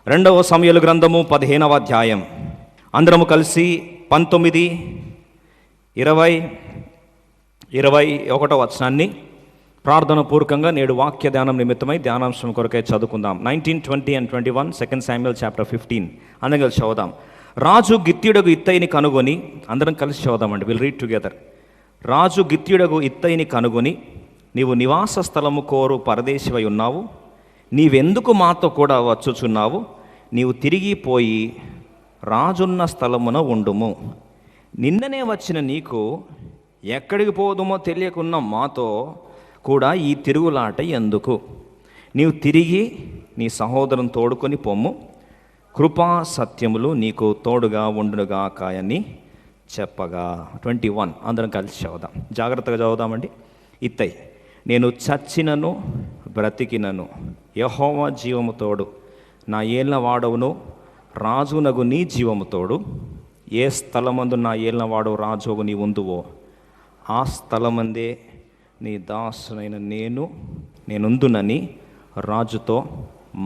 రెండవ సమూయేలు గ్రంథము 15వ అధ్యాయం. అందరము కలిసి 19, 20, 21 వచనాన్ని ప్రార్థన పూర్వకంగా నేడు వాక్య ధ్యానం నిమిత్తమై ధ్యానాంశం కొరకై చదువుకుందాం. 19, 20 and 21 2 Samuel chapter 15. అందరం కలిసి చదువుదాం. రాజు గిత్యుడగు ఇత్తయిని కనుగొని, అందరం కలిసి చదువుదామండి, విల్ రీడ్ టుగెదర్. రాజు గిత్యుడగు ఇత్తయిని కనుగొని, నీవు నివాస స్థలము కోరు పరదేశివై ఉన్నావు, నీవెందుకు మాతో కూడా వచ్చుచున్నావు? నీవు తిరిగి పోయి రాజున్న స్థలమున ఉండుము. నిన్ననే వచ్చిన నీకు ఎక్కడికి పోదుమో తెలియకున్న మాతో కూడా ఈ తిరుగులాట ఎందుకు? నీవు తిరిగి నీ సహోదరుని తోడుకొని పొమ్ము, కృపా సత్యములు నీకు తోడుగా ఉండునుగాక అని చెప్పగా. 21 అందరం కలిసి చదువుదాం, జాగ్రత్తగా చదువుదామండి. ఇత్తయి, నేను చచ్చినను బ్రతికినను యెహోవా జీవము తోడు, నా ఏళ్ళ వాడవును రాజునగు నీ జీవము తోడు. ఏ స్థలమందు నా ఏళ్ళ వాడవు రాజుగు నీ ఉందువో ఆ స్థలమందే నీ దాసునైన నేనుందునని రాజుతో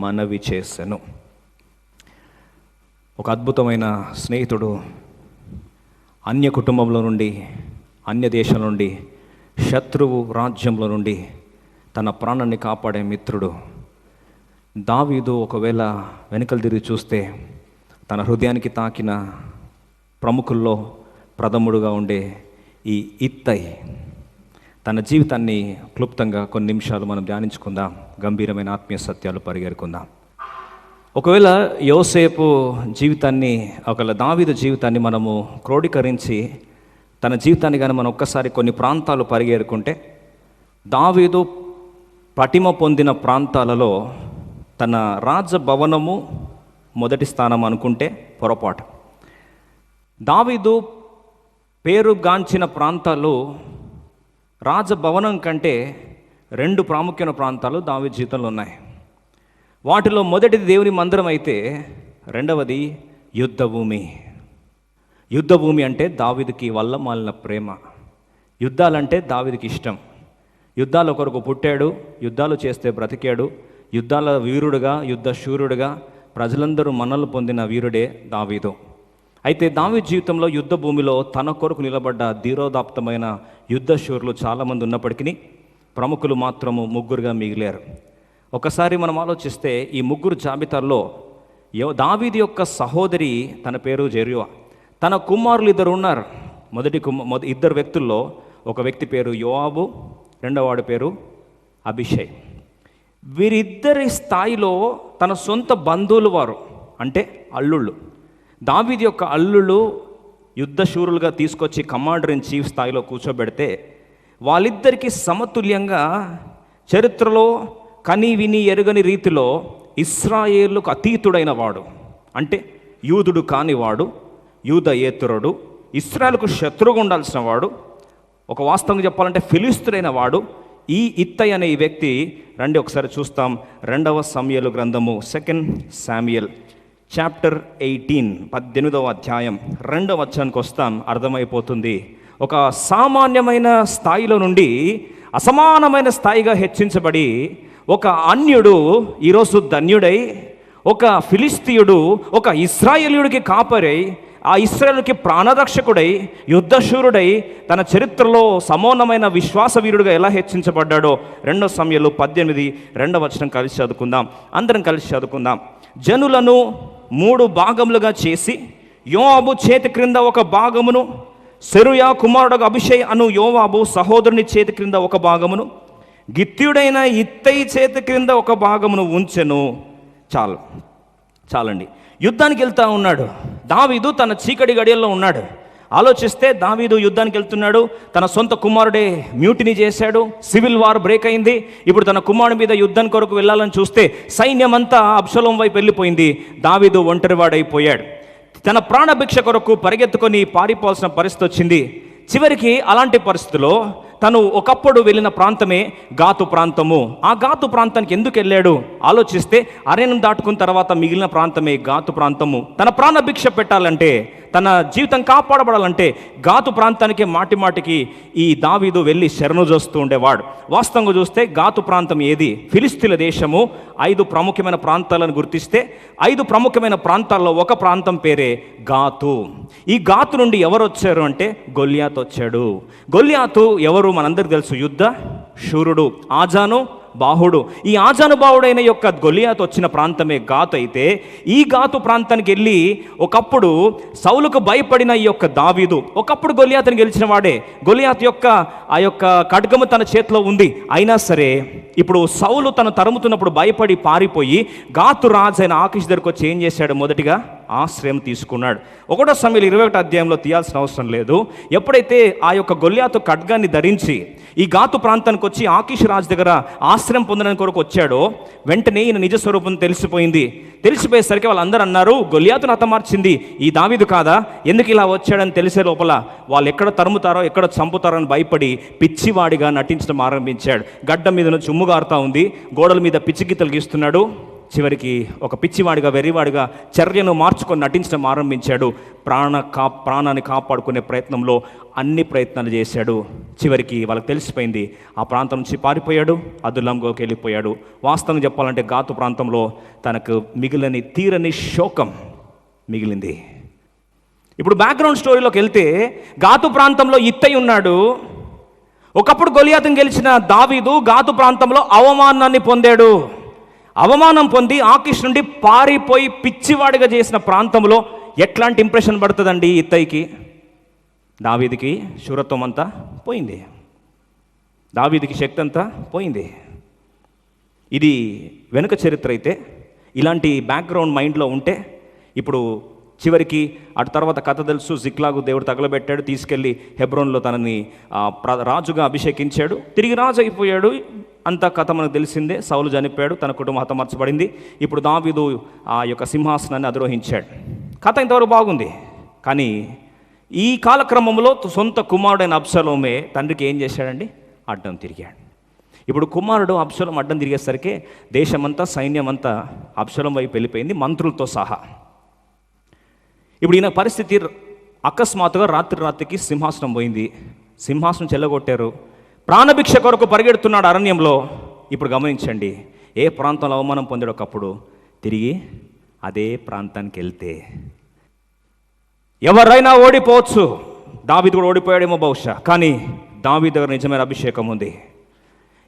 మనవి చేశాను. ఒక అద్భుతమైన స్నేహితుడు, అన్య కుటుంబంలో నుండి, అన్య దేశం నుండి, శత్రువు రాజ్యంలో నుండి తన ప్రాణాన్ని కాపాడే మిత్రుడు దావీదు ఒకవేళ వెనుకలు తిరిగి చూస్తే తన హృదయానికి తాకిన ప్రముఖుల్లో ప్రథముడుగా ఉండే ఈ ఇత్తయి తన జీవితాన్ని క్లుప్తంగా కొన్ని నిమిషాలు మనం ధ్యానించుకుందాం. గంభీరమైన ఆత్మీయ సత్యాలు పరిగెరుకుందాం. ఒకవేళ యోసేపు జీవితాన్ని, ఒకవేళ దావీదు జీవితాన్ని మనము క్రోడీకరించి తన జీవితాన్ని కానీ మనం ఒక్కసారి కొన్ని ప్రాంతాలు పరిగెరుకుంటే, దావీదు పటిమ పొందిన ప్రాంతాలలో తన రాజభవనము మొదటి స్థానం అనుకుంటే పొరపాటు. దావీదు పేరుగాంచిన ప్రాంతాలు రాజభవనం కంటే 2 ప్రాముఖ్యమైన ప్రాంతాలు దావీదు జీవితంలో ఉన్నాయి. వాటిలో మొదటిది దేవుని మందిరం అయితే, రెండవది యుద్ధభూమి. యుద్ధభూమి అంటే దావీదుకి వల్ల మాలిన ప్రేమ. యుద్ధాలంటే దావీదుకి ఇష్టం. యుద్ధాల కొరకు పుట్టాడు, యుద్ధాలు చేస్తే బ్రతికాడు, యుద్ధాల వీరుడుగా, యుద్ధ శూరుడుగా ప్రజలందరూ మన్నలు పొందిన వీరుడే దావీదు. అయితే దావీదు జీవితంలో యుద్ధ భూమిలో తన కొరకు నిలబడ్డ ధీరోదాప్తమైన యుద్ధ శూరులు చాలామంది ఉన్నప్పటికీ ప్రముఖులు మాత్రము 3గా మిగిలారు. ఒకసారి మనం ఆలోచిస్తే ఈ 3 జాబితాల్లో దావీదు యొక్క సహోదరి, తన పేరు జెరుయా, తన కుమారులు 2 ఉన్నారు. ఇద్దరు వ్యక్తుల్లో ఒక వ్యక్తి పేరు యోవాబు, రెండవవాడి పేరు అభిషై. వీరిద్దరి స్థాయిలో తన సొంత బంధువులు వారు, అంటే అల్లుళ్ళు. దావీదు యొక్క అల్లుళ్ళు యుద్ధశూరులుగా తీసుకొచ్చి కమాండర్ ఇన్ చీఫ్ స్థాయిలో కూర్చోబెడితే, వాళ్ళిద్దరికీ సమతుల్యంగా చరిత్రలో కని విని ఎరుగని రీతిలో ఇశ్రాయేలుకు అతీతుడైన వాడు, అంటే యూదుడు కానివాడు, యూదయేతరుడు, ఇశ్రాయేలుకు శత్రువుగా ఉండాల్సిన వాడు, ఒక వాస్తవంగా చెప్పాలంటే ఫిలిష్తీయుడైన వాడు ఈ ఇత్తయి అనే ఈ వ్యక్తి. రండి ఒకసారి చూస్తాం. 2వ సమూయేలు గ్రంథము 2 Samuel chapter 18 18వ అధ్యాయం 2వ వచనానికి వస్తాం. అర్థమైపోతుంది. ఒక సామాన్యమైన స్థాయిలో నుండి అసమానమైన స్థాయిగా హెచ్చించబడి ఒక అన్యుడు ఈరోజు ధన్యుడై, ఒక ఫిలిష్తీయుడు ఒక ఇశ్రాయేలీయుడికి కాపరై, ఆ ఇశ్రాయేలుకి ప్రాణరక్షకుడై, యుద్ధశూరుడై, తన చరిత్రలో సమూలమైన విశ్వాస వీరుడుగా ఎలా హెచ్చించబడ్డాడో 2 సమూయేలు 18 2వ వచనం కలిసి చదువుకుందాం. అందరం కలిసి చదువుకుందాం. జనులను 3 భాగములుగా చేసి యోవాబు చేతి క్రింద ఒక భాగమును, సెరూయా కుమారుడు అభిషై అను యోవాబు సహోదరుని చేతి క్రింద ఒక భాగమును, గిత్యుడైన ఇత్తయి చేతి క్రింద ఒక భాగమును ఉంచెను. చాలండి. యుద్ధానికి వెళ్తూ ఉన్నాడు దావీదు. తన చీకటి గడియల్లో ఉన్నాడు. ఆలోచిస్తే దావీదు యుద్ధానికి వెళ్తున్నాడు. తన సొంత కుమారుడే మ్యూటినీ చేశాడు. సివిల్ వార్ బ్రేక్ అయింది. ఇప్పుడు తన కుమారుడి మీద యుద్ధం కొరకు వెళ్ళాలని చూస్తే సైన్యమంతా అబ్షలోం వైపు వెళ్ళిపోయింది. దావీదు ఒంటరివాడైపోయాడు. తన ప్రాణభిక్ష కొరకు పరిగెత్తుకొని పారిపోవాల్సిన పరిస్థితి వచ్చింది. చివరికి అలాంటి పరిస్థితుల్లో తను ఒకప్పుడు వెళ్ళిన ప్రాంతమే గాతు ప్రాంతము. ఆ గాతు ప్రాంతానికి ఎందుకు వెళ్ళాడు ఆలోచిస్తే, అరణ్యం దాటుకున్న తర్వాత మిగిలిన ప్రాంతమే గాతు ప్రాంతము. తన ప్రాణ భిక్ష పెట్టాలంటే, తన జీవితం కాపాడబడాలంటే గాతు ప్రాంతానికి మాటి మాటికి ఈ దావీదు వెళ్ళి శరణు చూస్తూ ఉండేవాడు. వాస్తవంగా చూస్తే గాతు ప్రాంతం ఏది? ఫిలిస్తీన్ల దేశము. 5 ప్రముఖమైన ప్రాంతాలను గుర్తిస్తే 5 ప్రముఖమైన ప్రాంతాల్లో ఒక ప్రాంతం పేరే గాతు. ఈ గాతు నుండి ఎవరు వచ్చారు అంటే గొల్యాతు వచ్చాడు. గొల్యాతు ఎవరు మనందరికీ తెలుసు, యుద్ధ శూరుడు, ఆజాను బాహుడు. ఈ ఆజానుబాహుడైన యొక్క గొలియాతు వచ్చిన ప్రాంతమే గాతు. అయితే ఈ గాతు ప్రాంతానికి వెళ్ళి ఒకప్పుడు సౌలుకు భయపడిన ఈ యొక్క దావీదు ఒకప్పుడు గొలియాతుని గెలిచిన వాడే. గొలియాతు యొక్క ఆ యొక్క ఖడ్గము తన చేతిలో ఉంది. అయినా సరే ఇప్పుడు సౌలు తను తరుముతున్నప్పుడు భయపడి పారిపోయి గాతు రాజు అయిన ఆకీష్ దగ్గరకు వచ్చి ఏం చేశాడు? మొదటిగా ఆశ్రయం తీసుకున్నాడు. 1 సమూయేలు 21 అధ్యాయంలో తీయాల్సిన అవసరం లేదు. ఎప్పుడైతే ఆ యొక్క గొల్యాతు ఖడ్గాన్ని ధరించి ఈ గాతు ప్రాంతానికి వచ్చి ఆకీష్ రాజు దగ్గర ఆశ్రయం పొందడానికి కొరకు వచ్చాడో, వెంటనే ఈయన నిజ స్వరూపం తెలిసిపోయింది. తెలిసిపోయేసరికి వాళ్ళందరూ అన్నారు, గొల్యాతును హతమార్చింది ఈ దావీదు కాదా? ఎందుకు ఇలా వచ్చాడని తెలిసే లోపల వాళ్ళు ఎక్కడ తరుముతారో ఎక్కడ చంపుతారో అని భయపడి పిచ్చివాడిగా నటించడం ఆరంభించాడు. గడ్డ మీద నుంచి ఉమ్ముగారుతా ఉంది, గోడల మీద పిచ్చిగీతలు గీస్తున్నాడు. చివరికి ఒక పిచ్చివాడిగా వెర్రివాడిగా చర్యను మార్చుకొని నటించడం ఆరంభించాడు. ప్రాణాన్ని కాపాడుకునే ప్రయత్నంలో అన్ని ప్రయత్నాలు చేశాడు. చివరికి వాళ్ళకి తెలిసిపోయింది. ఆ ప్రాంతం నుంచి పారిపోయాడు, అదుల్లాంలోకి వెళ్ళిపోయాడు. వాస్తవంగా చెప్పాలంటే గాతు ప్రాంతంలో తనకు మిగిలిన తీరని శోకం మిగిలింది. ఇప్పుడు బ్యాక్గ్రౌండ్ స్టోరీలోకి వెళ్తే, గాతు ప్రాంతంలో ఇత్తయి ఉన్నాడు. ఒకప్పుడు గొలియాతును గెలిచిన దావీదు గాతు ప్రాంతంలో అవమానాన్ని పొందాడు. అవమానం పొంది ఆకీష్ నుండి పారిపోయి పిచ్చివాడిగా చేసిన ప్రాంతంలో ఎట్లాంటి ఇంప్రెషన్ పడుతుందండి ఇత్తయికి? దావీదికి శూరత్వం అంతా పోయింది, దావీదికి శక్తి అంతా పోయింది. ఇది వెనుక చరిత్ర అయితే, ఇలాంటి బ్యాక్గ్రౌండ్ మైండ్లో ఉంటే ఇప్పుడు చివరికి అటు తర్వాత కథ తెలుసు. జిక్లాగు దేవుడు తగలబెట్టాడు, తీసుకెళ్ళి హెబ్రోన్లో తనని రాజుగా అభిషేకించాడు, తిరిగి రాజు అయిపోయాడు. అంత కథ మనకు తెలిసిందే. సౌలు చనిపోయాడు, తన కుటుంబం హతమార్చబడింది. ఇప్పుడు దావీదు ఆ యొక్క సింహాసనాన్ని అధిరోహించాడు. కథ ఇంతవరకు బాగుంది. కానీ ఈ కాలక్రమంలో సొంత కుమారుడైన అబ్షలోమే తండ్రికి ఏం చేశాడండి? అడ్డం తిరిగాడు. ఇప్పుడు కుమారుడు అబ్షలోం అడ్డం తిరిగేసరికి దేశమంతా సైన్యమంతా అబ్షలోం వైపు వెళ్ళిపోయింది, మంత్రులతో సహా. ఇప్పుడు ఈయన పరిస్థితి అకస్మాత్తుగా రాత్రికి సింహాసనం పోయింది. సింహాసనం చెల్లగొట్టారు. ప్రాణభిక్ష కొరకు పరిగెడుతున్నాడు అరణ్యంలో. ఇప్పుడు గమనించండి, ఏ ప్రాంతంలో అవమానం పొందాడు ఒకప్పుడు, తిరిగి అదే ప్రాంతానికి వెళ్తే ఎవరైనా ఓడిపోవచ్చు. దావీదు కూడా ఓడిపోయాడేమో బహుశా, కానీ దావీదు దగ్గర నిజమైన అభిషేకం ఉంది.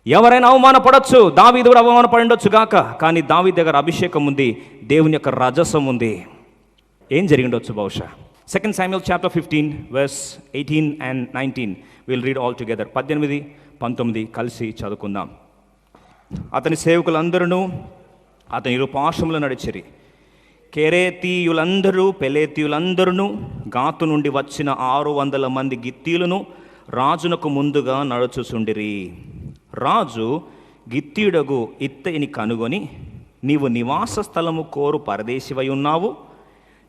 ఎవరైనా అవమానపడవచ్చు, దావీదు కూడా అవమానపడి ఉండొచ్చు గాక, కానీ దావీదు దగ్గర అభిషేకం ఉంది, దేవుని యొక్క రజసం ఉంది. ఏం జరిగిండొచ్చు బహుశా? 2 Samuel chapter 15 verse 18 and 19 we'll read all together. 18, 19 కలిసి చదువుకుందాం. అతని సేవకులందరూ అతని ఇరుపార్శ్వములో నడిచిరి. కెరేతీయులందరూ పెలేతీయులందరూ గాతు నుండి వచ్చిన 600 మంది గిత్తీలను రాజునకు ముందుగా నడుచుచుండిరి. రాజు గిత్తీయుడగు ఇత్తయిని కనుగొని, నీవు నివాస స్థలము కోరు పరదేశివై ఉన్నావు,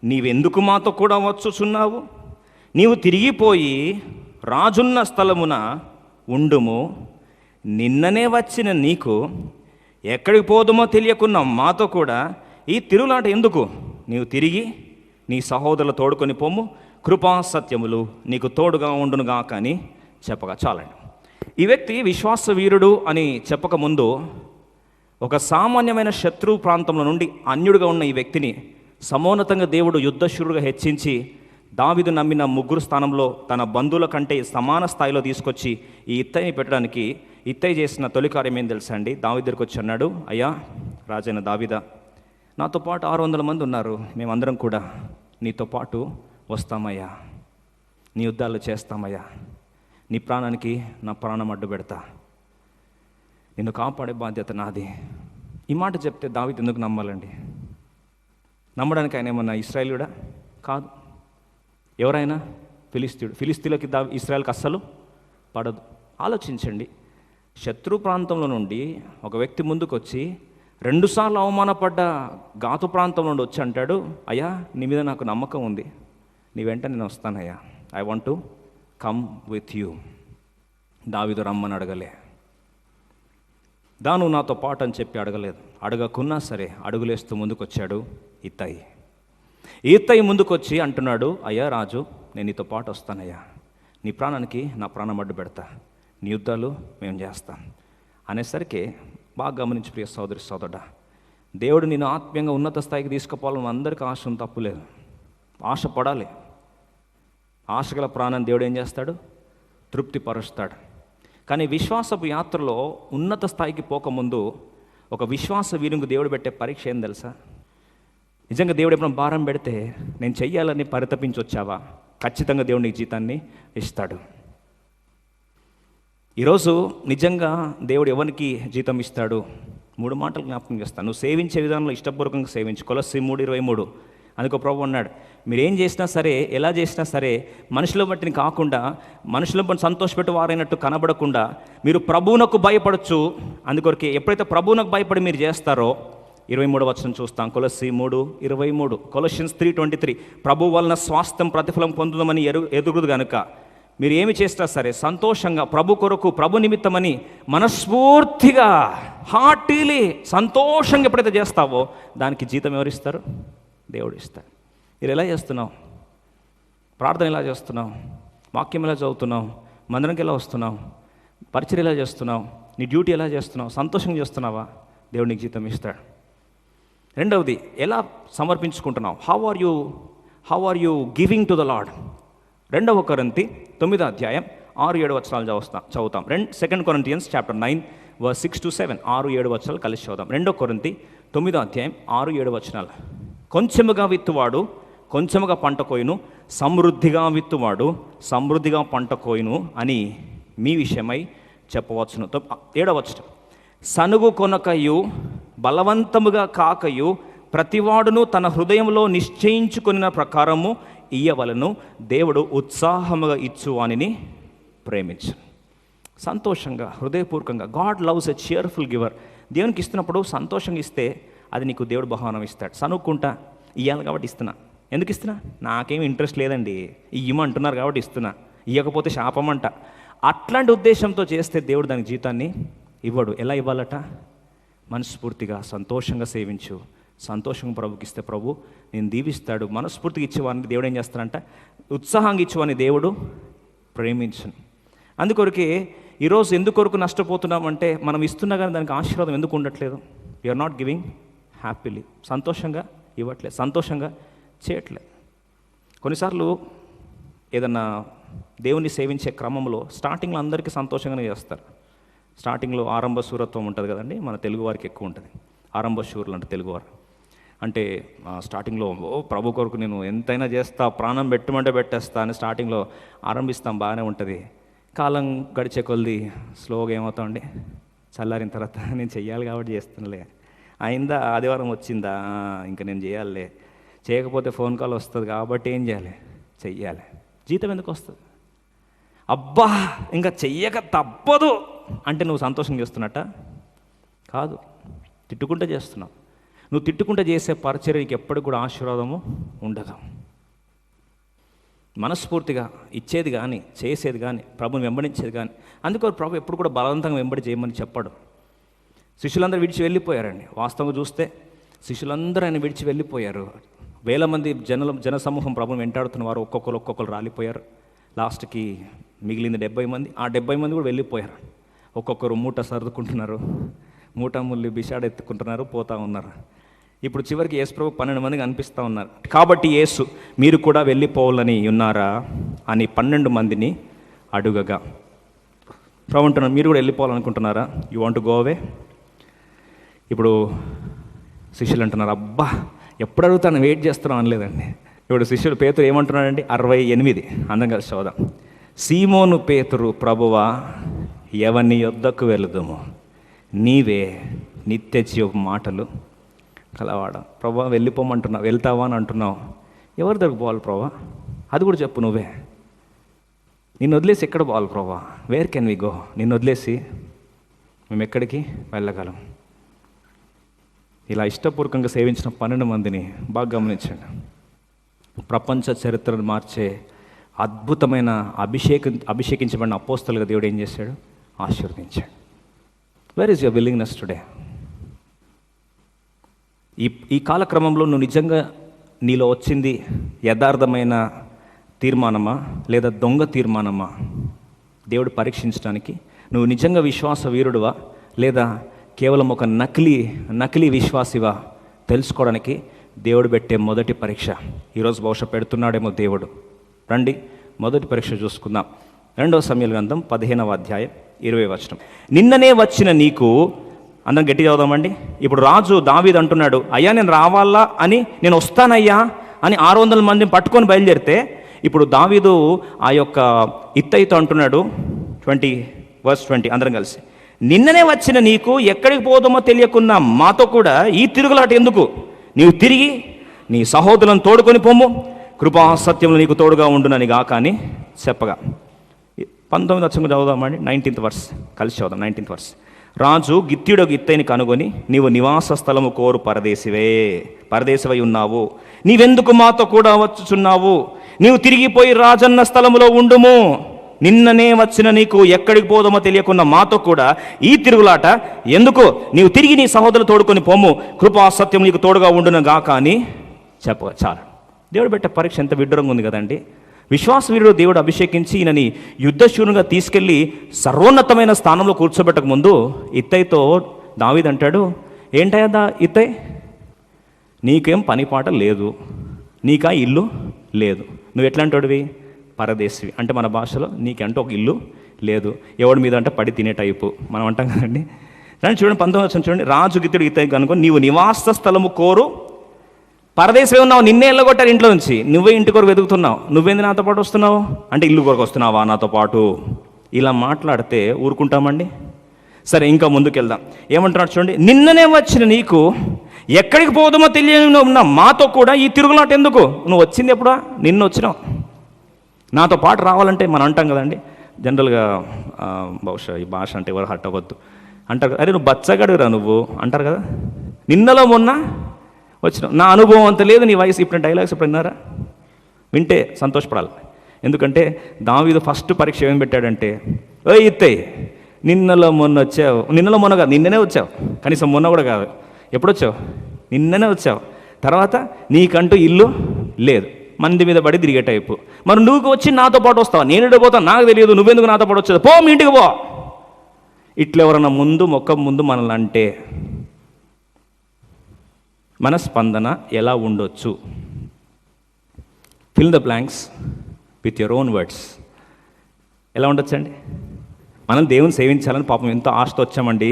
నీవెందుకు మాతో కూడా వచ్చుచున్నావు? నీవు తిరిగిపోయి రాజున్న స్థలమున ఉండుము. నిన్ననే వచ్చిన నీకు ఎక్కడికి పోదుమో తెలియకున్నా మాతో కూడా ఈ తిరుగులాట ఎందుకు? నీవు తిరిగి నీ సహోదరులు తోడుకొని పొమ్ము, కృపా సత్యములు నీకు తోడుగా ఉండునుగా కానీ చెప్పగా. చాలండి. ఈ వ్యక్తి విశ్వాస వీరుడు అని చెప్పకముందు ఒక సామాన్యమైన శత్రు ప్రాంతంలో నుండి అన్యుడిగా ఉన్న ఈ వ్యక్తిని సమోన్నతంగా దేవుడు యుద్ధశూరుడుగా హెచ్చించి దావీదు నమ్మిన 3 స్థానంలో తన బంధువుల కంటే సమాన స్థాయిలో తీసుకొచ్చి ఈ ఇత్తయిని పెట్టడానికి ఇత్తయి చేసిన తొలి కార్యం ఏం తెలుసా అండి? దావీదు దగ్గరికి వచ్చి అన్నాడు, అయ్యా రాజైన దావీదా, నాతో పాటు 600 మంది ఉన్నారు, మేమందరం కూడా నీతో పాటు వస్తామయ్యా, నీ యుద్ధాలు చేస్తామయ్యా, నీ ప్రాణానికి నా ప్రాణం అడ్డు పెడతా, నిన్ను కాపాడే బాధ్యత నాది. ఈ మాట చెప్తే దావీదు ఎందుకు నమ్మాలండి? నమ్మడానికి ఆయన ఏమన్నా ఇశ్రాయేలుడా? కాదు. ఎవరైనా ఫిలిస్తీయుడు. ఫిలిస్తీన్లకి ఇశ్రాయేల్కి అస్సలు పడదు. ఆలోచించండి, శత్రు ప్రాంతంలో నుండి ఒక వ్యక్తి ముందుకు వచ్చి 2 సార్లు అవమానపడ్డ గాతు ప్రాంతం నుండి వచ్చి అంటాడు, అయ్యా నీ మీద నాకు నమ్మకం ఉంది, నీ వెంట నేను వస్తానయ్యా, I want to come with you. దావీదు రమ్మని అడగలే, దాను నాతో పాటు అని చెప్పి అడగలేదు. అడగకున్నా సరే అడుగులేస్తూ ముందుకొచ్చాడు ఇత్తయి ముందుకొచ్చి అంటున్నాడు, అయ్యా రాజు, నేను నీతో పాటు వస్తానయ్యా, నీ ప్రాణానికి నా ప్రాణం అడ్డు పెడతా, నీ యుద్ధాలు మేము చేస్తాం అనేసరికి బాగా గమనించి ప్రియ సోదరి సోదరుడా, దేవుడు నేను ఆత్మీయంగా ఉన్నత స్థాయికి తీసుకుపోవాలని అందరికీ ఆశ ఉంది, తప్పులేదు, ఆశ పడాలి. ఆశగల ప్రాణాన్ని దేవుడు ఏం చేస్తాడు? తృప్తిపరుస్తాడు. కానీ విశ్వాసపు యాత్రలో ఉన్నత స్థాయికి పోకముందు ఒక విశ్వాస వీరునికి దేవుడు పెట్టే పరీక్ష ఏం తెలుసా? నిజంగా దేవుడు ఎప్పుడైనా భారం పెడితే నేను చెయ్యాలని పరితపించి వచ్చావా? ఖచ్చితంగా దేవుడు నీకు జీతాన్ని ఇస్తాడు. ఈరోజు నిజంగా దేవుడు ఎవరికి జీతం ఇస్తాడు? 3 మాటలు జ్ఞాపకం చేస్తాను. నువ్వు సేవించే విధానంలో ఇష్టపూర్వకంగా సేవించు. కొలస్సీ 3:23. అందుకో ప్రభు అన్నాడు, మీరు ఏం చేసినా సరే, ఎలా చేసినా సరే, మనుషుల బట్టిని కాకుండా, మనుషుల బట్టి సంతోషపెట్టి వారైనట్టు కనబడకుండా మీరు ప్రభువునకు భయపడచ్చు. అందుకొరకే ఎప్పుడైతే ప్రభువునకు భయపడి మీరు చేస్తారో, 23వ వచనం చూస్తాం. కొలస్సీ 3:23. కొలస్సియన్స్ 3:23. ప్రభు వలన స్వాస్థ్యం ప్రతిఫలం పొందుదామని ఎదుగుదు కనుక మీరు ఏమి చేసినా సరే సంతోషంగా ప్రభు కొరకు, ప్రభు నిమిత్తమని మనస్ఫూర్తిగా, హార్టీలీ సంతోషంగా ఎప్పుడైతే చేస్తావో దానికి జీతం ఎవరిస్తారు? దేవుడు ఇస్తాడు. మీరు ఎలా చేస్తున్నావు? ప్రార్థన ఎలా చేస్తున్నావు? వాక్యం ఎలా చదువుతున్నావు? మందిరంకి ఎలా వస్తున్నావు? పరిచర్య ఎలా చేస్తున్నావు? నీ డ్యూటీ ఎలా చేస్తున్నావు? సంతోషంగా చేస్తున్నావా? దేవుడు నీకు జీతం ఇస్తాడు. రెండవది, ఎలా సమర్పించుకుంటున్నావు? How are you giving to the Lord? 2 కొరింథీ 9వ అధ్యాయం 6-7 వచనాలు చదువుతాం. 2 Corinthians chapter 9 verse 6-7. 6-7 వచనాలు కలిసి చదువుతాం. 2 కొరింథీ 9వ అధ్యాయం 6-7 వచనాలు. కొంచెముగా విత్తువాడు కొంచెముగా పంట కోయును, సమృద్ధిగా విత్తువాడు సమృద్ధిగా పంట కోయును అని మీ విషయమై చెప్పవచ్చును. 7వ వచనం, సనుగు కొనకయు బలవంతముగా కాకయు ప్రతివాడును తన హృదయంలో నిశ్చయించుకున్న ప్రకారము ఇయ్యవలను, దేవుడు ఉత్సాహముగా ఇచ్చువానిని ప్రేమించు. సంతోషంగా, హృదయపూర్వకంగా. గాడ్ లవ్స్ ఎ cheerful గివర్. దేవునికి ఇస్తున్నప్పుడు సంతోషంగా ఇస్తే అది నీకు దేవుడు బహుమానం ఇస్తాడు. సనుక్కుంటా ఇవ్వాలి కాబట్టి ఇస్తున్నా. ఎందుకు ఇస్తున్నా? నాకేమి ఇంట్రెస్ట్ లేదండి, ఇయ్యమంటున్నారు కాబట్టి ఇస్తున్నా, ఇవ్వకపోతే శాపమంట. అట్లాంటి ఉద్దేశంతో చేస్తే దేవుడు దానికి జీతాన్ని ఇవ్వడు. ఎలా ఇవ్వాలట? మనస్ఫూర్తిగా సంతోషంగా సేవించు. సంతోషంగా ప్రభుకి ఇస్తే ప్రభు నేను దీవిస్తాడు. మనస్ఫూర్తిగా ఇచ్చేవాడిని దేవుడు ఏం చేస్తాడంట? ఉత్సాహంగా ఇచ్చేవాడిని దేవుడు ప్రేమించను. అందుకొరకే ఈరోజు ఎందుకొరకు నష్టపోతున్నామంటే, మనం ఇస్తున్నా కానీ దానికి ఆశీర్వాదం ఎందుకు ఉండట్లేదు? You're not giving happily. సంతోషంగా ఇవ్వట్లేదు, సంతోషంగా చేయట్లేదు. కొన్నిసార్లు ఏదన్నా దేవుని సేవించే క్రమంలో స్టార్టింగ్లో అందరికీ సంతోషంగానే చేస్తారు. స్టార్టింగ్లో ఆరంభ శూరత్వం ఉంటుంది కదండి, మన తెలుగు వారికి ఎక్కువ ఉంటుంది. ఆరంభ శూరులు అంటే తెలుగువారు అంటే స్టార్టింగ్లో ప్రభు కొరకు నేను ఎంతైనా చేస్తా, ప్రాణం పెట్టమంటే పెట్టేస్తా అని స్టార్టింగ్లో ఆరంభిస్తాం, బాగానే ఉంటుంది. కాలం గడిచే కొద్ది స్లోగా ఏమవుతామండి, చల్లారిన తర్వాత నేను చెయ్యాలి కాబట్టి చేస్తున్నలే, అయిందా ఆదివారం వచ్చిందా ఇంకా నేను చేయాలే, చేయకపోతే ఫోన్ కాల్ వస్తుంది కాబట్టి ఏం చేయాలి, చెయ్యాలి. జీతం ఎందుకు వస్తుంది? అబ్బా ఇంకా చెయ్యక తప్పదు అంటే నువ్వు సంతోషం చేస్తున్నట్ట కాదు, తిట్టుకుంటే చేస్తున్నావు. నువ్వు తిట్టుకుంటే చేసే పరిచర్యకి ఎప్పటికి కూడా ఆశీర్వాదము ఉండదు. మనస్ఫూర్తిగా ఇచ్చేది కానీ, చేసేది కానీ, ప్రభుని వెంబడించేది కానీ. అందుకని ప్రభు ఎప్పుడు కూడా బలవంతంగా వెంబడి చేయమని చెప్పాడు. శిష్యులందరూ విడిచి వెళ్ళిపోయారండి. వాస్తవంగా చూస్తే శిష్యులందరూ ఆయన విడిచి వెళ్ళిపోయారు. వేల మంది జన సమూహం ప్రభుని వెంటాడుతున్న వారు ఒక్కొక్కరు రాలిపోయారు. లాస్ట్కి మిగిలింది 70 మంది. ఆ 70 మంది కూడా వెళ్ళిపోయారు. ఒక్కొక్కరు మూట సర్దుకుంటున్నారు, మూట ముల్లి బిషాడు ఎత్తుకుంటున్నారు, పోతూ ఉన్నారు. ఇప్పుడు చివరికి యేసు ప్రభు 12 మందికి అనిపిస్తూ ఉన్నారు. కాబట్టి యేసు మీరు కూడా వెళ్ళిపోవాలని ఉన్నారా అని 12 మందిని అడుగగా, ప్రభు అంటున్నారు మీరు కూడా వెళ్ళిపోవాలనుకుంటున్నారా? You want to go away? ఇప్పుడు శిష్యులు అంటున్నారు అబ్బా ఎప్పుడు అడుగుతాను, వెయిట్ చేస్తున్నాం అనలేదండి. ఇప్పుడు శిష్యుడు పేతురు ఏమంటున్నాడండి? 68 అందం కలిసి చదువుదాం. సీమోను పేతురు, ప్రభువా ఎవని యొద్దకు వెళుదుము, నీవే నిత్య జీవ మాటలు కలవాడ. ప్రభా వెళ్ళిపోమంటున్నావు, వెళ్తావా అని అంటున్నావు, ఎవరి దగ్గర పోవాలి ప్రభా? అది కూడా చెప్పు నువ్వే. నిన్ను వదిలేసి ఎక్కడ పోవాలి Prabha? Where can we go? నిన్ను వదిలేసి మేము ఎక్కడికి వెళ్ళగలం? ఇలా ఇష్టపూర్వకంగా సేవించిన 12 మందిని బాగా గమనించండి. ప్రపంచ చరిత్రను మార్చే అద్భుతమైన అభిషేకించబడిన అపోస్తలుగా దేవుడు ఏం చేశాడు? ఆశీర్వదించాడు. Where is your willingness today? ఈ కాలక్రమంలో నువ్వు నిజంగా నీలో వచ్చింది యథార్థమైన తీర్మానమా లేదా దొంగ తీర్మానమా? దేవుడు పరీక్షించడానికి నువ్వు నిజంగా విశ్వాస వీరుడువా లేదా కేవలం ఒక నకిలీ విశ్వాసివా తెలుసుకోవడానికి దేవుడు పెట్టే మొదటి పరీక్ష. ఈరోజు బహుశా పెడుతున్నాడేమో దేవుడు. రండి మొదటి పరీక్ష చూసుకుందాం. 2వ సమూయేలు గ్రంథం 15వ అధ్యాయం 20వ వచనం. నిన్ననే వచ్చిన నీకు, అందరం గట్టి చదువుదామండి. ఇప్పుడు రాజు దావీదు అంటున్నాడు, అయ్యా నేను రావాలా అని, నేను వస్తానయ్యా అని 600 మందిని పట్టుకొని బయలుదేరితే, ఇప్పుడు దావీదు ఆ యొక్క ఇత్తయితో అంటున్నాడు 20 అందరం కలిసి, నిన్ననే వచ్చిన నీకు ఎక్కడికి పోదామో తెలియకున్నా మాతో కూడా ఈ తిరుగులాట ఎందుకు? నీవు తిరిగి నీ సహోదరులను తోడుకొని పొమ్ము, కృపా సత్యములు నీకు తోడుగా ఉండునని గాక అని చెప్పగా. 19వ వచనం చదువుదామండి. 19th వర్స్ కలిసి చదువుదాం. 19th verse. రాజు గిత్తీయుడు ఇత్తయిని కనుగొని, నీవు నివాస స్థలము కోరు పరదేశివై ఉన్నావు, నీవెందుకు మాతో కూడా వచ్చుచున్నావు? నీవు తిరిగిపోయి రాజన్న స్థలములో ఉండుము. నిన్ననే వచ్చిన నీకు ఎక్కడికి పోదామో తెలియకుండా మాతో కూడా ఈ తిరుగులాట ఎందుకు? నీవు తిరిగి నీ సహోదరులు తోడుకొని పొమ్ము, కృపా సత్యం నీకు తోడుగా ఉండును గాక అని చెప్పగా. చాలు. దేవుడు పెట్టే పరీక్ష ఎంత విడ్డూరంగా ఉంది కదండి. విశ్వాసవీరుడు దేవుడు అభిషేకించి ఈయనని యుద్ధశూరునిగా తీసుకెళ్ళి సర్వోన్నతమైన స్థానంలో కూర్చోబెట్టక ముందు ఇత్తయితో దావీదు అంటాడు, ఏంటయ్యా ఇత్తయ్, నీకేం పని పాట లేదు, నీకా ఇల్లు లేదు, నువ్వు ఎట్లాంటోడివి? పరదేశివి. అంటే మన భాషలో నీకంటూ ఒక ఇల్లు లేదు, ఎవడి మీద అంటే పడి తినే టైపు మనం అంటాం కదండి. రండి చూడండి 19వ వచనం చూడండి. రాజు గిత్తీయుడు ఇత్తయి కనుక, నీవు నివాస స్థలము కోరు పరదేశమే ఉన్నావు, నిన్నే వెళ్ళగొట్టారు ఇంట్లో నుంచి, నువ్వే ఇంటి కొరకు వెతుకుతున్నావు, నువ్వేంది నాతో పాటు వస్తున్నావు అంటే ఇల్లు కొరకు వస్తున్నావా నాతో పాటు? ఇలా మాట్లాడితే ఊరుకుంటామండి? సరే ఇంకా ముందుకెళ్దాం. ఏమంటున్నాడు చూడండి, నిన్ననే వచ్చిన నీకు ఎక్కడికి పోదామో తెలియని ఉన్నా మాతో కూడా ఈ తిరుగులాట ఎందుకు? నువ్వు వచ్చింది ఎప్పుడా? నిన్ను వచ్చినావు, నాతో పాటు రావాలంటే మనం అంటాం కదండి జనరల్గా, బహుశా ఈ భాష అంటే ఎవరు హట్ అవ్వద్దు అంటారు, అరే నువ్వు బచ్చగడురా నువ్వు అంటారు కదా. నిన్నలో మొన్న వచ్చినావు, నా అనుభవం అంత లేదు, నీ వయసు. ఇప్పుడు డైలాగ్స్ ఇప్పుడు విన్నారా? వింటే సంతోషపడాలి. ఎందుకంటే దావీదు ఫస్ట్ పరీక్ష ఏం పెట్టాడంటే, ఓ ఇత్తయ్, నిన్నలో మొన్న వచ్చావు, నిన్నలో మొన్న కాదు నిన్ననే వచ్చావు, కనీసం మొన్న కూడా కాదు, ఎప్పుడు వచ్చావు? నిన్ననే వచ్చావు. తర్వాత నీకంటూ ఇల్లు లేదు, మంది మీద పడి తిరిగే టైపు. మరి నువ్వు వచ్చి నాతో పాటు వస్తావా? నేను పోతాను, నాకు తెలియదు, నువ్వెందుకు నాతో పాటు వచ్చేది, పో మీ ఇంటికి పో. ఇట్లా ఎవరన్నా మొక్క ముందు మనల్ని అంటే మన స్పందన ఎలా ఉండొచ్చు? Fill the blanks with your own words. ఎలా ఉండొచ్చండి? మనం దేవుని సేవించాలని పాపం ఎంతో ఆశతో వచ్చామండి,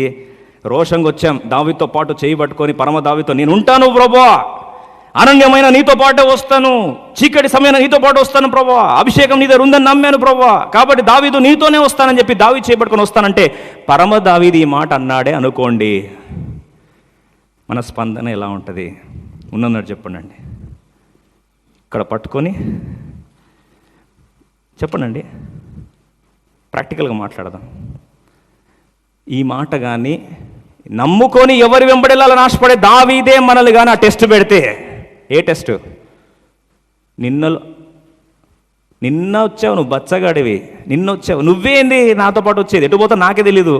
రోషంగా వచ్చాం, దావీదుతో పాటు చేయి పట్టుకొని పరమ దావీదుతో, నేను ఉంటాను ప్రభువా, అనన్యమైన నీతో పాటే వస్తాను, చీకటి సమయాన్ని నీతో పాటు వస్తాను ప్రభువా, అభిషేకం నీ దగ్గర ఉందని నమ్మాను ప్రభువా, కాబట్టి దావీదు నీతోనే వస్తానని చెప్పి దావీదు చేపట్టుకొని వస్తానంటే పరమ దావీదు ఈ మాట అన్నాడే అనుకోండి, మన స్పందన ఎలా ఉంటుంది? ఉన్నట్టు చెప్పండి. ఇక్కడ పట్టుకొని చెప్పండి, ప్రాక్టికల్గా మాట్లాడదాం. ఈ మాట కానీ నమ్ముకొని ఎవరి వెంబడేలా ఆశపడే దావీదే మనల్ని కానీ ఆ టెస్ట్ పెడితే, ఏ టెస్ట్? నిన్న వచ్చావు నువ్వు బచ్చగాడివి, నిన్న వచ్చావు, నువ్వేంది నాతో పాటు వచ్చేది, ఎటు పోతా నాకే తెలీదు,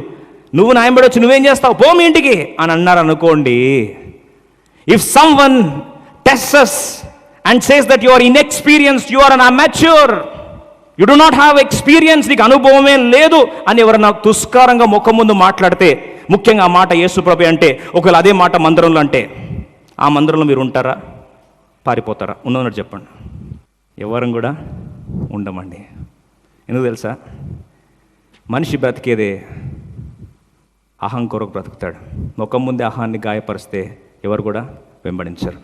నువ్వు నా వెంబడి వచ్చి నువ్వేం చేస్తావు, పో మీ ఇంటికి అని అన్నారు అనుకోండి. If someone tests and says that you are inexperienced, you are an amateur, you do not have experience, నీకు అనుభవమే లేదు అని ఎవరన్నా తుస్కారంగా ముఖం ముందు మాట్లాడితే, ముఖ్యంగా ఆ మాట యేసు ప్రభు అంటే, ఒకవేళ అదే మాట మందిరంలో అంటే, ఆ మందిరంలో మీరు ఉంటారా, పారిపోతారా? ఉన్నట్టు చెప్పండి. ఎవరం కూడా ఉండమండి. ఎందుకు తెలుసా? మనిషి బ్రతికేదే అహం కొరకు బ్రతుకుతాడు. ముఖం ముందే అహాన్ని గాయపరిస్తే ఎవరు కూడా వెంబడించరు.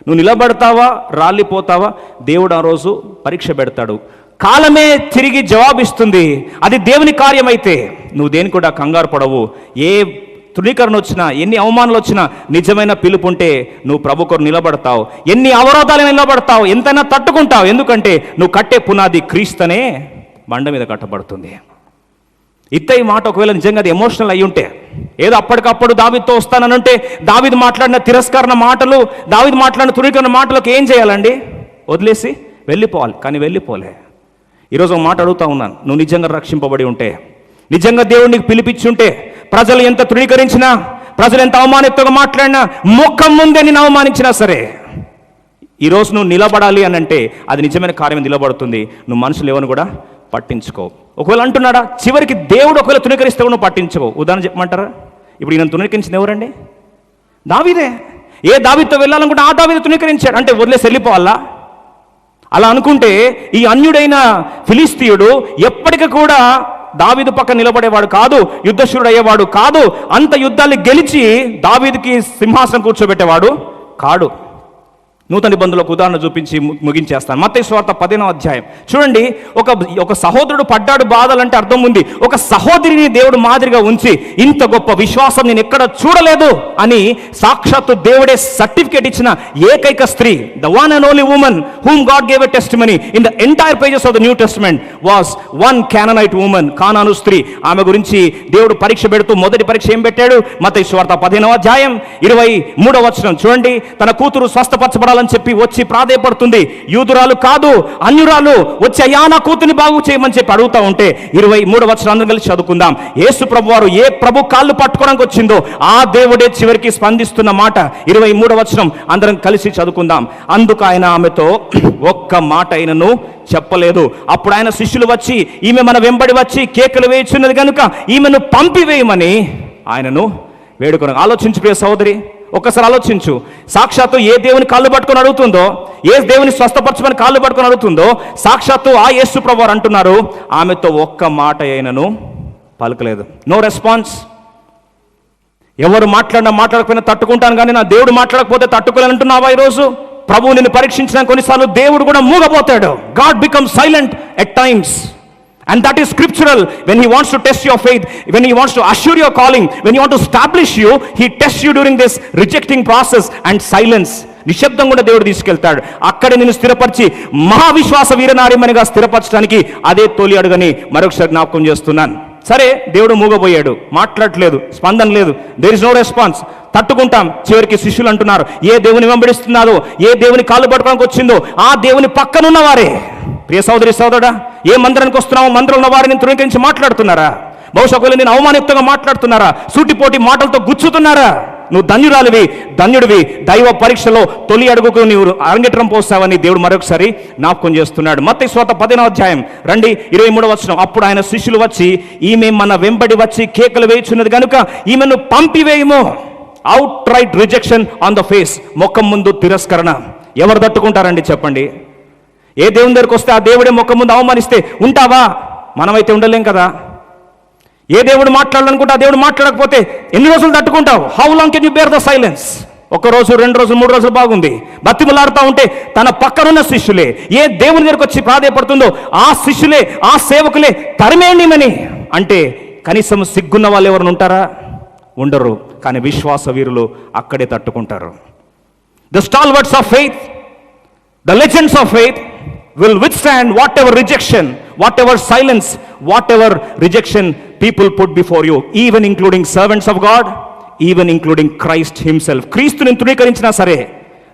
నువ్వు నిలబడతావా రాలిపోతావా? దేవుడు ఆ రోజు పరీక్ష పెడతాడు. కాలమే తిరిగి జవాబిస్తుంది. అది దేవుని కార్యమైతే నువ్వు దేని కూడా కంగారు పడవు. ఏ తృణీకరణ వచ్చినా, ఎన్ని అవమానాలు వచ్చినా, నిజమైన పిలుపు ఉంటే నువ్వు ప్రభు కొరకు నిలబడతావు. ఎన్ని అవరోధాలు నిలబడతావు, ఎంతైనా తట్టుకుంటావు. ఎందుకంటే నువ్వు కట్టే పునాది క్రీస్తునే బండ మీద కట్టబడుతుంది. ఇత్తయి మాట ఒకవేళ నిజంగా అది ఎమోషనల్ అయ్యి ఉంటే, ఏదో అప్పటికప్పుడు దావీదుతో వస్తానంటే, దావీదు మాట్లాడిన తిరస్కరణ మాటలు, దావీదు మాట్లాడిన తృణీకరణ మాటలకు ఏం చేయాలండి? వదిలేసి వెళ్ళిపోవాలి. కానీ వెళ్ళిపోలే. ఈరోజు ఒక మాట అడుగుతా ఉన్నాను, నువ్వు నిజంగా రక్షింపబడి ఉంటే, నిజంగా దేవుడు నీకు పిలిపించుంటే, ప్రజలు ఎంత తృణీకరించినా, ప్రజలు ఎంత అవమానితంగా మాట్లాడినా, ముఖం ముందే నేను అవమానించినా సరే, ఈరోజు నువ్వు నిలబడాలి అని అంటే అది నిజమైన కార్యం నిలబడుతుంది. నువ్వు మనుషులు ఎవరిని కూడా పట్టించుకో. ఒకవేళ అంటున్నాడా, చివరికి దేవుడు ఒకవేళ తృణీకరిస్తే నువ్వు పట్టించుకో. ఉదాహరణ చెప్పమంటారా? ఇప్పుడు ఈయన తృణీకరించింది ఎవరండి? దావీదే. ఏ దావీదుతో వెళ్ళాలనుకుంటే ఆ దావీదు తృణీకరించాడు అంటే వదిలేసి వెళ్ళిపోవాలా? అలా అనుకుంటే ఈ అన్యుడైన ఫిలిస్తీయుడు ఎప్పటికీ కూడా దావీదు పక్క నిలబడేవాడు కాదు, యుద్ధశూరుడు అయ్యేవాడు కాదు, అంత యుద్ధాన్ని గెలిచి దావీదుకి సింహాసనం కూర్చోబెట్టేవాడు కాడు. నూతన నిబంధనలకు ఉదాహరణ చూపించి ముగించేస్తాను. మత్తయి సువార్త 15వ అధ్యాయం చూడండి. ఒక సహోదరుడు పడ్డాడు బాధలంటే అర్థం ఉంది. ఒక సహోదరిని దేవుడు మాదిరిగా ఉంచి, ఇంత గొప్ప విశ్వాసం నేను ఎక్కడ చూడలేదు అని సాక్షాత్తు దేవుడే సర్టిఫికేట్ ఇచ్చిన ఏకైక స్త్రీ, the one and only woman whom God gave a testimony in the entire pages of the New Testament was one Canaanite woman, కానాను స్త్రీ. ఆమె గురించి దేవుడు పరీక్ష పెడుతూ మొదటి పరీక్ష ఏం పెట్టాడు? మత్తయి సువార్త 15వ అధ్యాయం 23వ వచనం చూడండి. తన కూతురు స్వస్థపరచబడాలని చెప్పి వచ్చి ప్రాధేయపడుతుంది. యూదురాలు కాదు, అన్యురాలు వచ్చి అయ్యా నా కూతుని బాగు చేయమని చెప్పి అడుగుతా ఉంటే 23వ వచనం అందరం కలిసి చదువుకుందాం. యేసు ప్రభు వారు ఏ ప్రభు కాళ్ళు పట్టుకోవడానికి వచ్చిందో ఆ దేవుడే చివరికి స్పందిస్తున్న మాట 23వ వచనం అందరం కలిసి చదువుకుందాం. అందుకు ఆయన ఆమెతో ఒక్క మాట అయినను చెప్పలేదు. అప్పుడు ఆయన శిష్యులు వచ్చి, ఈమె మన వెంబడి వచ్చి కేకలు వేయుచున్నది కనుక ఈమెను పంపివేయమని ఆయనను వేడుకొని. ఆలోచించు ప్రియ సహోదరి, ఒక్కసారి ఆలోచించు. సాక్షాత్తు ఏ దేవుని కాళ్ళు పట్టుకొని అడుగుతుందో, ఏ దేవుని స్వస్థపరచమని కాళ్ళు పట్టుకొని అడుగుతుందో, సాక్షాత్తు ఆ యేసు ప్రభువారు అంటున్నారు ఆమెతో ఒక్క మాట అయినను పలకలేదు. No response. ఎవరు మాట్లాడకపోయినా తట్టుకుంటాను, కానీ నా దేవుడు మాట్లాడకపోతే తట్టుకోలేనంటున్నావా? ఈరోజు ప్రభువు నిన్ను పరీక్షించిన కొన్నిసార్లు దేవుడు కూడా మూగపోతాడు. God becomes silent at times. And that is scriptural. When he wants to test your faith, when he wants to assure your calling, when he wants to establish you, he tests you during this rejecting process and silence. నిశ్శబ్దం కూడా దేవుడు తీసుకెళ్తాడు. అక్కడే నేను స్థిరపరిచి మహావిశ్వాస వీరనారిమనిగా స్థిరపరచడానికి అదే తొలి అడుగని మరొకసారి జ్ఞాపకం చేస్తున్నాను. సరే, దేవుడు మూగబోయాడు, మాట్లాడట్లేదు, స్పందన లేదు, దేర్ ఇస్ నో రెస్పాన్స్. తట్టుకుంటాం. చివరికి శిష్యులు అంటున్నారు, ఏ దేవుని వెంబడిస్తున్నారో, ఏ దేవుని కాళ్ళు పట్టుకోవడానికి వచ్చిందో ఆ దేవుని పక్కనున్న వారే. ప్రియ సోదరి సోదరుడా, ఏ మందిరానికి వస్తున్నామో మందిరంలో ఉన్న వారిని తృణీకరించి మాట్లాడుతున్నారా? బహుశా ఒకవేళ నేను అవమానితంగా మాట్లాడుతున్నారా? సూటిపోటి మాటలతో గుచ్చుతున్నారా? నువ్వు ధన్యురాలివి, ధన్యుడివి. దైవ పరీక్షలో తొలి అడుగుకు నీవు అరంగేట్రం పోస్తావని దేవుడు మరొకసారి జ్ఞాపకం చేస్తున్నాడు. మత్తయి సువార్త 15వ అధ్యాయం రండి 23వ వచనం. అప్పుడు ఆయన శిష్యులు వచ్చి, ఈమె మన వెంబడి వచ్చి కేకలు వేయుచున్నది కనుక ఈమెను పంపివేయము. Outright rejection on the face. ముఖం ముందు తిరస్కరణ. ఎవరు తట్టుకుంటారండి చెప్పండి? ఏ దేవుని దగ్గరికి వస్తే ఆ దేవుడే ముఖం ముందు అవమానిస్తే ఉంటావా? మనమైతే ఉండలేం కదా. ఏ దేవుడు మాట్లాడాలనుకుంటే ఆ దేవుడు మాట్లాడకపోతే ఎన్ని రోజులు తట్టుకుంటావు? How long can you bear the silence? ఒక రోజు, 2 రోజులు, 3 రోజులు బాగుంది, బతిమలాడుతూ ఉంటే తన పక్కనున్న శిష్యులే ఏ దేవుని దగ్గరకు వచ్చి ప్రాధేయపడుతుందో ఆ శిష్యులే, ఆ సేవకులే తరిమేయండిమని అంటే కనీసం సిగ్గున్న వాళ్ళు ఎవరు ఉంటారా? ఉండరు. కానీ విశ్వాస వీరులు అక్కడే తట్టుకుంటారు. The stalwarts of faith, the legends of faith will withstand whatever rejection, whatever silence, whatever rejection people put before you, even including servants of God, even including Christ himself. క్రీస్తుని తృణీకరించినా సరే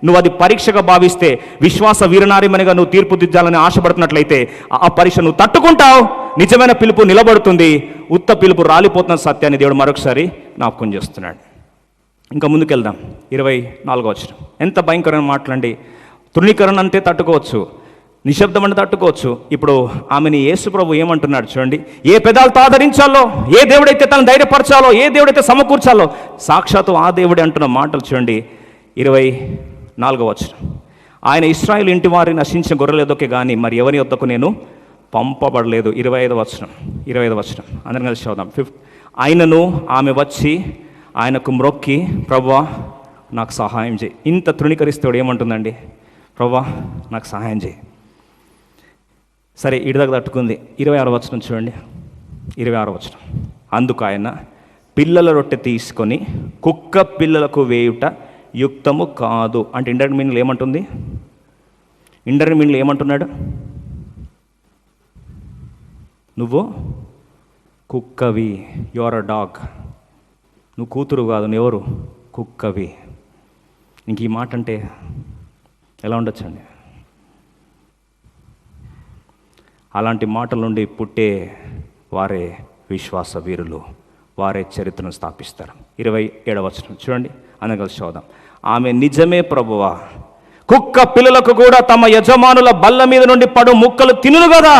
నువ్వు అది పరీక్షగా భావిస్తే, విశ్వాస వీరనారిమనిగా నువ్వు తీర్పు దిద్దాలని ఆశపడుతున్నట్లయితే ఆ పరీక్ష నువ్వు తట్టుకుంటావు. నిజమైన పిలుపు నిలబడుతుంది, ఉత్త పిలుపు రాలిపోతున్న సత్యాన్ని దేవుడు మరొకసారి జ్ఞాపకం చేస్తున్నాడు. ఇంకా ముందుకెళ్దాం. 24వ వచనం. ఎంత భయంకరమైన మాటలండి. తృణీకరణ అంటే తట్టుకోవచ్చు, నిశ్శబ్దం అంటే తట్టుకోవచ్చు. ఇప్పుడు ఆమెని యేసు ప్రభు ఏమంటున్నాడు చూడండి. ఏ పెదాలతో ఆదరించాలో, ఏ దేవుడైతే తను ధైర్యపరచాలో, ఏ దేవుడైతే సమకూర్చాలో, సాక్షాత్తు ఆ దేవుడే అంటున్న మాటలు చూడండి. 24వ వచనం. ఆయన ఇశ్రాయేలు ఇంటి వారిని నశించిన గొర్రెలెదొకే కానీ మరి ఎవరి వద్దకు నేను పంపబడలేదు. 25వ వచనం అందరం కలిసి చదువుదాం. ఆయనను ఆమె వచ్చి ఆయనకు మ్రొక్కి, ప్రభువా నాకు సహాయం చేయి. ఇంత తృణీకరిస్తాడు ఏమంటుందండి? ప్రభువా నాకు సహాయం చేయి. సరే, ఇడిదాకా తట్టుకుంది. 26వ వచనం చూడండి. 26వ వచనం. అందుకు ఆయన పిల్లల రొట్టె తీసుకొని కుక్క పిల్లలకు వేయుట యుక్తము కాదు అంటే ఇండైరెక్ట్ మీనింగ్లో ఏమంటుంది? ఇండైరెక్ట్ మీనింగ్లో ఏమంటున్నాడు? నువ్వు కుక్కవి, యు ఆర్ అ డాగ్. నువ్వు కూతురు కాదు, నువ్వెవరు? కుక్కవి. ఇంక ఈ మాట అంటే ఎలా ఉండొచ్చండి? అలాంటి మాటల నుండి పుట్టే వారే విశ్వాస వీరులు, వారే చరిత్రను స్థాపిస్తారు. 27వ వచనం చూడండి, అనగలిసి చదువుదాం. ఆమె నిజమే ప్రభువా, కుక్క పిల్లలకు కూడా తమ యజమానుల బల్ల మీద నుండి పడు ముక్కలు తినును కదా.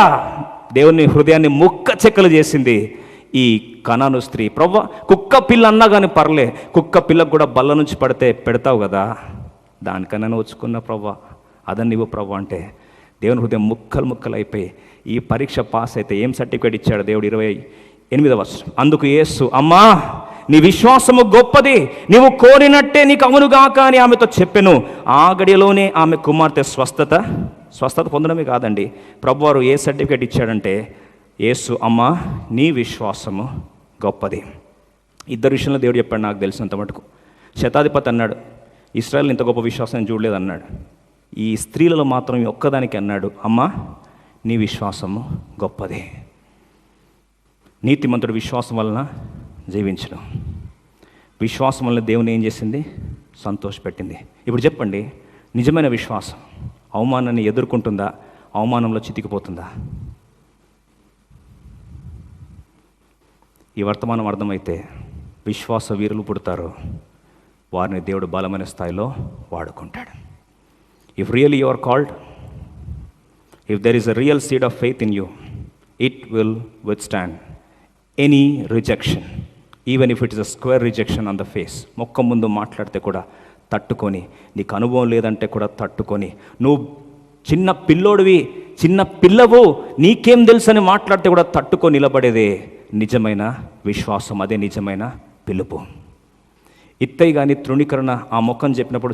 దేవుని హృదయాన్ని ముక్క చెక్కలు చేసింది ఈ కనాను స్త్రీ. ప్రభువా, కుక్క పిల్ల అన్నా కానీ పర్లే, కుక్క పిల్లకు కూడా బల్ల నుంచి పడితే పెడతావు కదా, దానికన్నా వచ్చుకున్న ప్రభువా, అదని నువ్వు ప్రభు అంటే దేవుని హృదయం ముక్కలు అయిపోయి ఈ పరీక్ష పాస్ అయితే ఏం సర్టిఫికేట్ ఇచ్చాడు దేవుడు? 28వ వచనం. అందుకు యేసు, అమ్మా నీ విశ్వాసము గొప్పది, నీవు కోరినట్టే నీకు అవునుగాక అని ఆమెతో చెప్పెను. ఆ గడియలోనే ఆమె కుమార్తె స్వస్థత పొందడమే కాదండి, ప్రభువారు ఏ సర్టిఫికేట్ ఇచ్చాడంటే, యేసు, అమ్మా నీ విశ్వాసము గొప్పది. ఇద్దరు విషయంలో దేవుడు చెప్పాడు నాకు తెలిసినంత మటుకు. శతాధిపతి అన్నాడు, ఇశ్రాయేల్ ఇంత గొప్ప విశ్వాసం చూడలేదు అన్నాడు. ఈ స్త్రీలలో మాత్రం ఒక్కదానికి అన్నాడు, అమ్మా నీ విశ్వాసము గొప్పది. నీతిమంతుడు విశ్వాసం వలన జీవించడం, విశ్వాసం వలన దేవుని ఏం చేసింది? సంతోషపెట్టింది. ఇప్పుడు చెప్పండి, నిజమైన విశ్వాసం అవమానాన్ని ఎదుర్కొంటుందా? అవమానంలో చితికిపోతుందా? ఈ వర్తమానం అర్థమైతే విశ్వాస వీరులు పుడతారు, వారిని దేవుడు బలమైన స్థాయిలో వాడుకుంటాడు. If really you are called, if there is a real seed of faith in you, it will withstand any rejection, even if it is a square rejection on the face. మొక్క ముందు మాట్లాడితే కూడా తట్టుకొని, నీకు అనుభవం లేదంటే కూడా తట్టుకొని, నువ్వు చిన్న పిల్లోడివి, చిన్న పిల్లవు, నీకేం తెలుసు అని మాట్లాడితే కూడా తట్టుకొని నిలబడేదే నిజమైన విశ్వాసం, అదే నిజమైన పిలుపు. ఇత్తయి కానీ తృణీకరణ ఆ మొక్కను చెప్పినప్పుడు,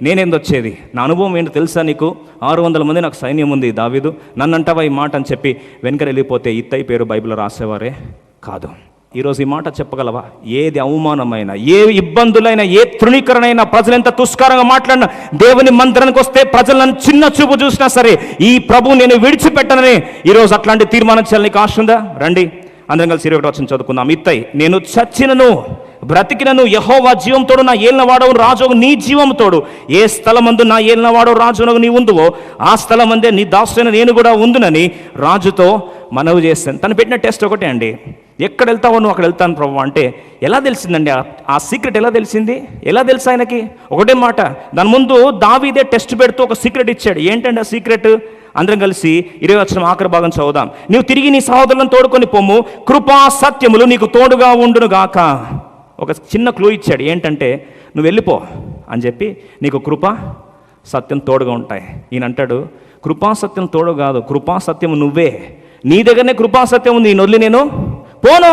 నేనేందొచ్చేది, నా అనుభవం ఏంటో తెలుసా నీకు, 600 మంది నాకు సైన్యం ఉంది, దావీదు నన్నంటావా ఈ మాట అని చెప్పి వెనక వెళ్ళిపోతే ఇత్తయి పేరు బైబిల్లో రాసేవారే కాదు. ఈరోజు ఈ మాట చెప్పగలవా? ఏది అవమానమైన, ఏ ఇబ్బందులైనా, ఏ తృణీకరణైనా, ప్రజలు ఎంత తుస్కారంగా మాట్లాడినా, దేవుని మందిరానికి వస్తే ప్రజలను చిన్న చూపు చూసినా సరే ఈ ప్రభు నేను విడిచిపెట్టనని ఈరోజు అట్లాంటి తీర్మానం చేయాలని నీకు ఆశ ఉందా? రండి అందరం కలిసి 21వ వచనం చదువుకుందాం. ఇత్తయి, నేను చచ్చినను బ్రతికినను యెహోవా జీవంతోడు నా ఏలినవాడవు రాజువు నీ జీవంతోడు, ఏ స్థలమందు నా ఏలినవాడవు రాజునకు నీ ఉందువో ఆ స్థలమందే నీ దాసుడైన నేను కూడా ఉందునని రాజుతో మనవి చేస్తాను. తను పెట్టిన టెస్ట్ ఒకటే అండి, ఎక్కడ వెళ్తావో నువ్వు అక్కడ వెళ్తాను ప్రభు అంటే. ఎలా తెలిసిందండి ఆ సీక్రెట్? ఎలా తెలిసింది? ఎలా తెలుసు ఆయనకి? ఒకటే మాట, దాని ముందు దావీదే టెస్ట్ పెడుతూ ఒక సీక్రెట్ ఇచ్చాడు. ఏంటండి ఆ సీక్రెట్? అందరం కలిసి 20వ వచనం ఆఖరి భాగం చదువుదాం. నీవు తిరిగి నీ సహోదరులను తోడుకొని పొమ్ము, కృపా సత్యములు నీకు తోడుగా ఉండును గాక. ఒక చిన్న క్లూ ఇచ్చాడు, ఏంటంటే నువ్వు వెళ్ళిపో అని చెప్పి నీకు కృపా సత్యం తోడుగా ఉంటాయి. ఈయన అంటాడు, కృపా సత్యం తోడు కాదు, కృపా సత్యం నువ్వే, నీ దగ్గరనే కృపా సత్యం ఉంది, నేను వదిలి నేను పోను.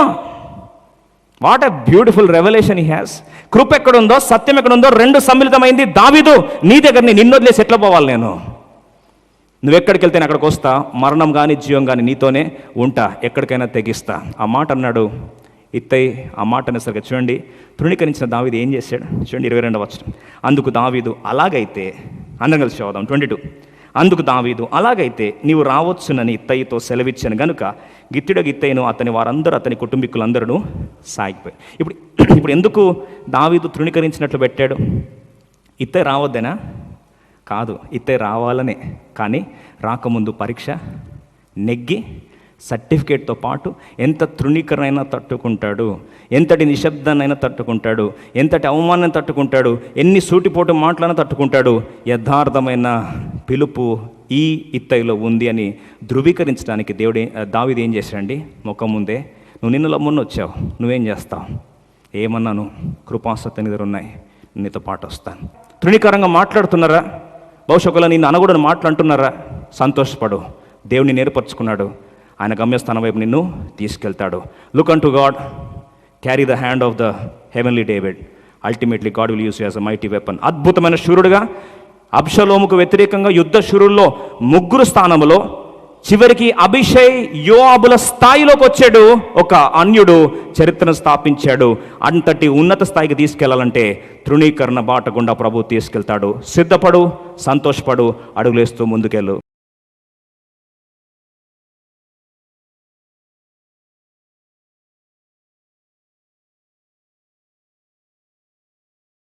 What a beautiful revolution he has. కృప ఎక్కడుందో సత్యం ఎక్కడుందో రెండు సమ్మిళితమైంది. దావీదు నీ దగ్గరనే, నిన్ను వదిలేసి ఎట్లా పోవాలి నేను? నువ్వెక్కడికి వెళ్తే అక్కడికి వస్తా, మరణం కానీ జీవం కానీ నీతోనే ఉంటా, ఎక్కడికైనా తెగిస్తా. ఆ మాట అన్నాడు ఇత్తయి. ఆ మాట అనేసరికి చూడండి, తృణీకరించిన దావీదు ఏం చేశాడు చూడండి, 22వ వచనం. అందుకు దావీదు, అలాగైతే, అందరం కలిసి చదువుదాం 22. అందుకు దావీదు, అలాగైతే నీవు రావచ్చునని ఇత్తయితో సెలవిచ్చాను గనుక గిత్తెడు గిత్తయిను అతని వారందరూ అతని కుటుంబీకులందరూ సాగిపోయారు. ఇప్పుడు ఎందుకు దావీదు తృణీకరించినట్లు పెట్టాడు? ఇత్తయి రావద్దేనా? కాదు, ఇత్తయి రావాలనే. కానీ రాకముందు పరీక్ష నెగ్గి సర్టిఫికేట్తో పాటు ఎంత తృణీకరణైనా తట్టుకుంటాడు, ఎంతటి నిశ్శబ్దాన్నైనా తట్టుకుంటాడు, ఎంతటి అవమానాన్ని తట్టుకుంటాడు, ఎన్ని సూటిపోటు మాటలను తట్టుకుంటాడు. యథార్థమైన పిలుపు ఈ ఇత్తయిలో ఉంది అని ధృవీకరించడానికి దావీదు ఏం చేశాడండి? ముఖం ముందే, నువ్వు నిన్ను మొన్న వచ్చావు, నువ్వేం చేస్తావు? ఏమన్నాను? కృపాసత్య నిధులు ఉన్నాయి, నీతో పాటు వస్తాను. తృణీకరంగా మాట్లాడుతున్నారా? బహుశా ఒకవేళ నిన్ను అనకూడని మాట్లాడుతున్నారా? సంతోషపడు, దేవుని నేర్పరచుకున్నాడు, ఆయన గమ్యస్థానం వైపు నిన్ను తీసుకెళ్తాడు. Look an to God, carry the hand of the heavenly David. Ultimately God will use you as a mighty weapon. అద్భుతమైన శూరుడుగా, అబ్షలోముకు వ్యతిరేకంగా యుద్ధ శూరుల్లో 3 స్థానంలో చివరికి అభిషై యోవాబుల స్థాయిలోకి వచ్చాడు. ఒక అన్యుడు చరిత్రను స్థాపించాడు. అంతటి ఉన్నత స్థాయికి తీసుకెళ్లాలంటే తృణీకరణ బాట గుండా ప్రభు తీసుకెళ్తాడు. సిద్ధపడు, సంతోషపడు, అడుగులేస్తూ ముందుకెళ్ళు.